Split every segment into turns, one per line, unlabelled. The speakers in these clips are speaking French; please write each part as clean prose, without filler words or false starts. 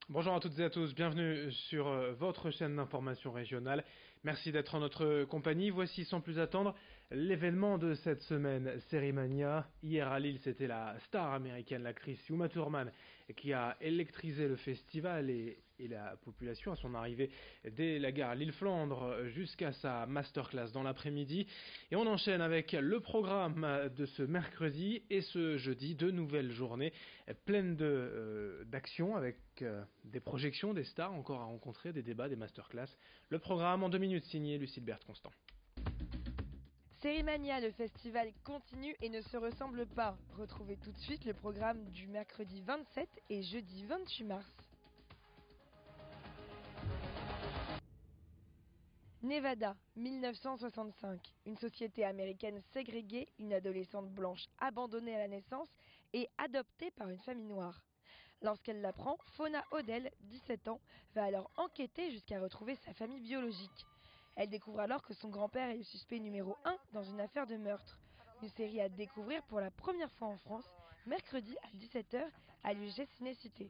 Bonjour à toutes et à tous, bienvenue sur votre chaîne d'information régionale. Merci d'être en notre compagnie. Voici sans plus attendre l'événement de cette semaine, Sérimania. Hier à Lille, c'était la star américaine, l'actrice Uma Thurman, qui a électrisé le festival et la population à son arrivée dès la gare Lille-Flandre jusqu'à sa masterclass dans l'après-midi. Et on enchaîne avec le programme de ce mercredi et ce jeudi, deux nouvelles journées pleines d'actions avec des projections, des stars encore à rencontrer, des débats, des masterclass. Le programme en 2 minutes signé Lucille Constant.
Sérimania, le festival continue et ne se ressemble pas. Retrouvez tout de suite le programme du mercredi 27 et jeudi 28 mars. Nevada, 1965. Une société américaine ségrégée, une adolescente blanche abandonnée à la naissance et adoptée par une famille noire. Lorsqu'elle l'apprend, Fauna Odell, 17 ans, va alors enquêter jusqu'à retrouver sa famille biologique. Elle découvre alors que son grand-père est le suspect numéro 1 dans une affaire de meurtre. Une série à découvrir pour la première fois en France, mercredi à 17h à l'UGC Ciné-Cité.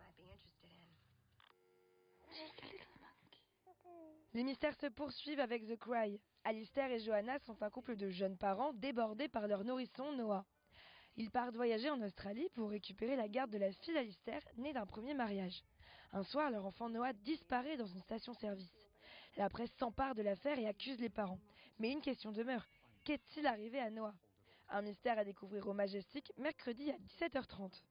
Les mystères se poursuivent avec The Cry. Alistair et Johanna sont un couple de jeunes parents débordés par leur nourrisson Noah. Ils partent voyager en Australie pour récupérer la garde de la fille d'Alistair, née d'un premier mariage. Un soir, leur enfant Noah disparaît dans une station-service. La presse s'empare de l'affaire et accuse les parents. Mais une question demeure, qu'est-il arrivé à Noah? Un mystère à découvrir au Majestic, mercredi à 17h30.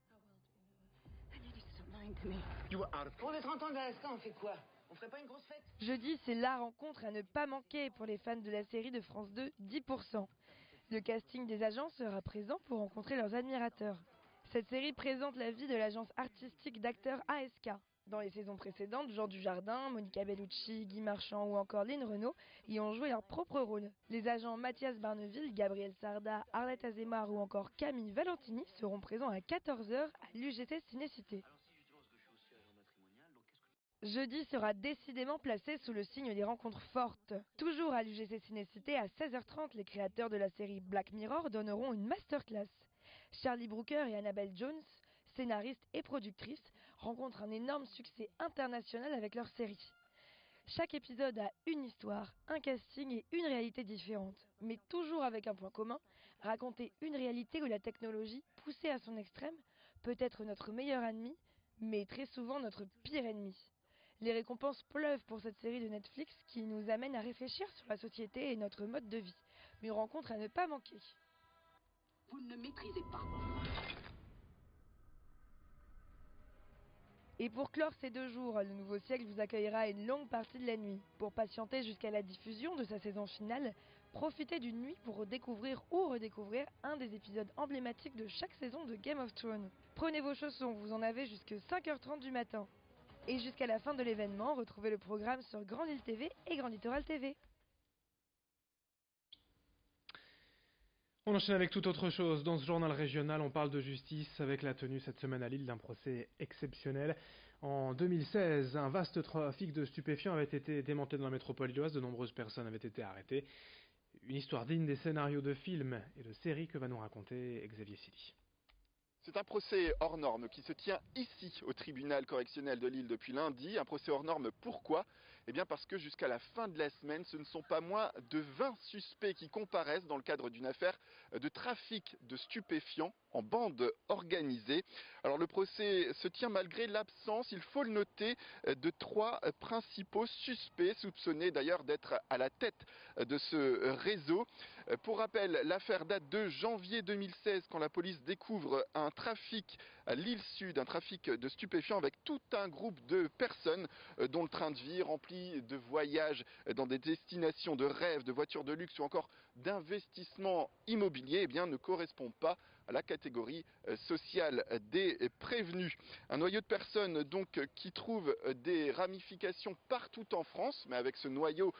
Pour les 30 ans d'Alaska, on fait quoi? On ferait pas une grosse fête?
Jeudi, c'est la rencontre à ne pas manquer pour les fans de la série de France 2, 10%. Le casting des agents sera présent pour rencontrer leurs admirateurs. Cette série présente la vie de l'agence artistique d'acteurs ASK. Dans les saisons précédentes, Jean Dujardin, Monica Bellucci, Guy Marchand ou encore Lynn Renaud y ont joué leur propre rôle. Les agents Mathias Barneville, Gabriel Sarda, Arlette Azemar ou encore Camille Valentini seront présents à 14h à l'UGC Ciné-Cité. Jeudi sera décidément placé sous le signe des rencontres fortes. Toujours à l'UGC Ciné-Cité à 16h30, les créateurs de la série Black Mirror donneront une masterclass. Charlie Brooker et Annabelle Jones, scénaristes et productrices, rencontrent un énorme succès international avec leur série. Chaque épisode a une histoire, un casting et une réalité différente, mais toujours avec un point commun, raconter une réalité où la technologie, poussée à son extrême, peut être notre meilleur ennemi, mais très souvent notre pire ennemi. Les récompenses pleuvent pour cette série de Netflix qui nous amène à réfléchir sur la société et notre mode de vie. Une rencontre à ne pas manquer.
Vous ne maîtrisez pas.
Et pour clore ces 2 jours, le Nouveau Siècle vous accueillera une longue partie de la nuit. Pour patienter jusqu'à la diffusion de sa saison finale, profitez d'une nuit pour découvrir ou redécouvrir un des épisodes emblématiques de chaque saison de Game of Thrones. Prenez vos chaussons, vous en avez jusqu'à 5h30 du matin. Et jusqu'à la fin de l'événement, retrouvez le programme sur Grand Île TV et Grand Littoral TV.
On enchaîne avec toute autre chose. Dans ce journal régional, on parle de justice avec la tenue cette semaine à Lille d'un procès exceptionnel. En 2016, un vaste trafic de stupéfiants avait été démantelé dans la métropole lilloise. De nombreuses personnes avaient été arrêtées. Une histoire digne des scénarios de films et de séries que va nous raconter Xavier Sili.
C'est un procès hors norme qui se tient ici au tribunal correctionnel de Lille depuis lundi. Un procès hors norme, pourquoi? Eh bien parce que jusqu'à la fin de la semaine, ce ne sont pas moins de 20 suspects qui comparaissent dans le cadre d'une affaire de trafic de stupéfiants en bande organisée. Alors le procès se tient malgré l'absence, il faut le noter, de 3 principaux suspects, soupçonnés d'ailleurs d'être à la tête de ce réseau. Pour rappel, l'affaire date de janvier 2016 quand la police découvre un trafic à Lille Sud, un trafic de stupéfiants avec tout un groupe de personnes dont le train de vie rempli de voyages dans des destinations de rêve, de voitures de luxe ou encore d'investissement immobilier, eh bien, ne correspond pas à la catégorie sociale des prévenus. Un noyau de personnes donc qui trouve des ramifications partout en France, mais avec ce noyau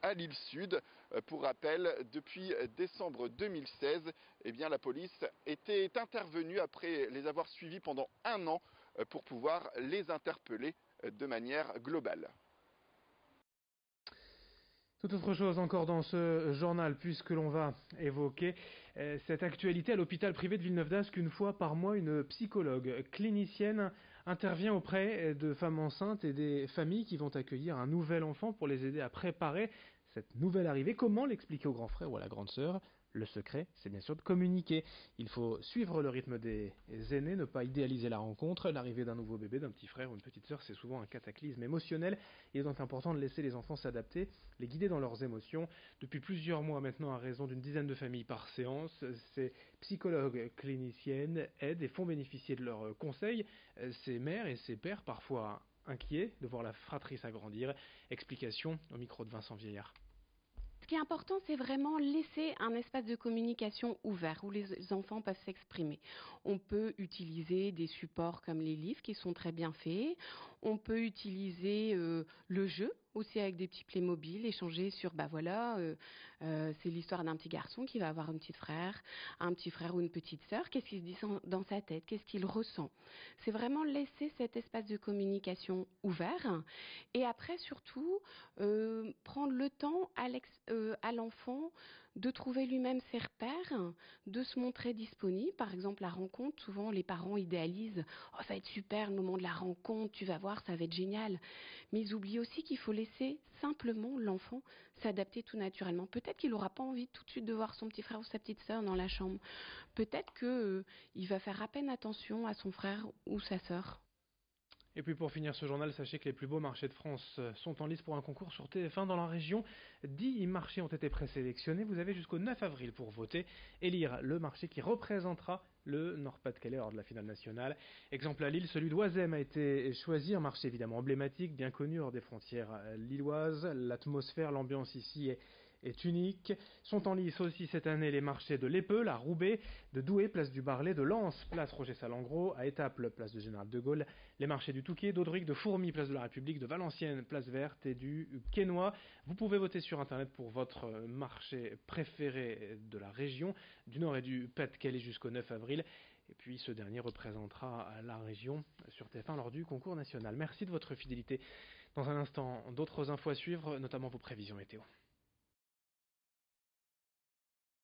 à Lille Sud. Pour rappel, depuis décembre 2016, eh bien, la police était intervenue après les avoir suivis pendant 1 an pour pouvoir les interpeller de manière globale.
Toute autre chose encore dans ce journal, puisque l'on va évoquer cette actualité à l'hôpital privé de Villeneuve-d'Ascq. Une fois par mois, une psychologue clinicienne intervient auprès de femmes enceintes et des familles qui vont accueillir un nouvel enfant pour les aider à préparer cette nouvelle arrivée. Comment l'expliquer au grand frère ou à la grande sœur? Le secret, c'est bien sûr de communiquer. Il faut suivre le rythme des aînés, ne pas idéaliser la rencontre. L'arrivée d'un nouveau bébé, d'un petit frère ou une petite sœur, c'est souvent un cataclysme émotionnel. Il est donc important de laisser les enfants s'adapter, les guider dans leurs émotions. Depuis plusieurs mois maintenant, à raison d'une dizaine de familles par séance, ces psychologues cliniciennes aident et font bénéficier de leurs conseils ces mères et ces pères, parfois inquiets de voir la fratrie s'agrandir. Explication au micro de Vincent Vieillard.
Ce qui est important, c'est vraiment laisser un espace de communication ouvert où les enfants peuvent s'exprimer. On peut utiliser des supports comme les livres qui sont très bien faits. On peut utiliser le jeu aussi avec des petits Playmobil, échanger sur, c'est l'histoire d'un petit garçon qui va avoir un petit frère ou une petite sœur. Qu'est-ce qu'il se dit dans sa tête? Qu'est-ce qu'il ressent? C'est vraiment laisser cet espace de communication ouvert. Et après, surtout, prendre le temps à l'enfant de trouver lui-même ses repères, de se montrer disponible. Par exemple, la rencontre, souvent les parents idéalisent « Oh, ça va être super le moment de la rencontre, tu vas voir, ça va être génial ». Mais ils oublient aussi qu'il faut laisser simplement l'enfant s'adapter tout naturellement. Peut-être qu'il n'aura pas envie tout de suite de voir son petit frère ou sa petite sœur dans la chambre. Peut-être qu'il va faire à peine attention à son frère ou sa sœur.
Et puis pour finir ce journal, sachez que les plus beaux marchés de France sont en lice pour un concours sur TF1 dans la région. 10 marchés ont été présélectionnés. Vous avez jusqu'au 9 avril pour voter et lire le marché qui représentera le Nord-Pas-de-Calais lors de la finale nationale. Exemple à Lille, celui d'Oisem a été choisi, un marché évidemment emblématique, bien connu hors des frontières lilloises. L'atmosphère, l'ambiance ici est unique. Sont en lice aussi cette année les marchés de l'Épeule à Roubaix, de Douai, place du Barlet, de Lens, place Roger Salengro, à Étaples, place de Général de Gaulle, les marchés du Touquet, d'Audric, de Fourmies, place de la République, de Valenciennes, place Verte et du Quesnoy. Vous pouvez voter sur internet pour votre marché préféré de la région, du Nord et du Pas-de-Calais jusqu'au 9 avril. Et puis ce dernier représentera la région sur TF1 lors du concours national. Merci de votre fidélité. Dans un instant, d'autres infos à suivre, notamment vos prévisions météo.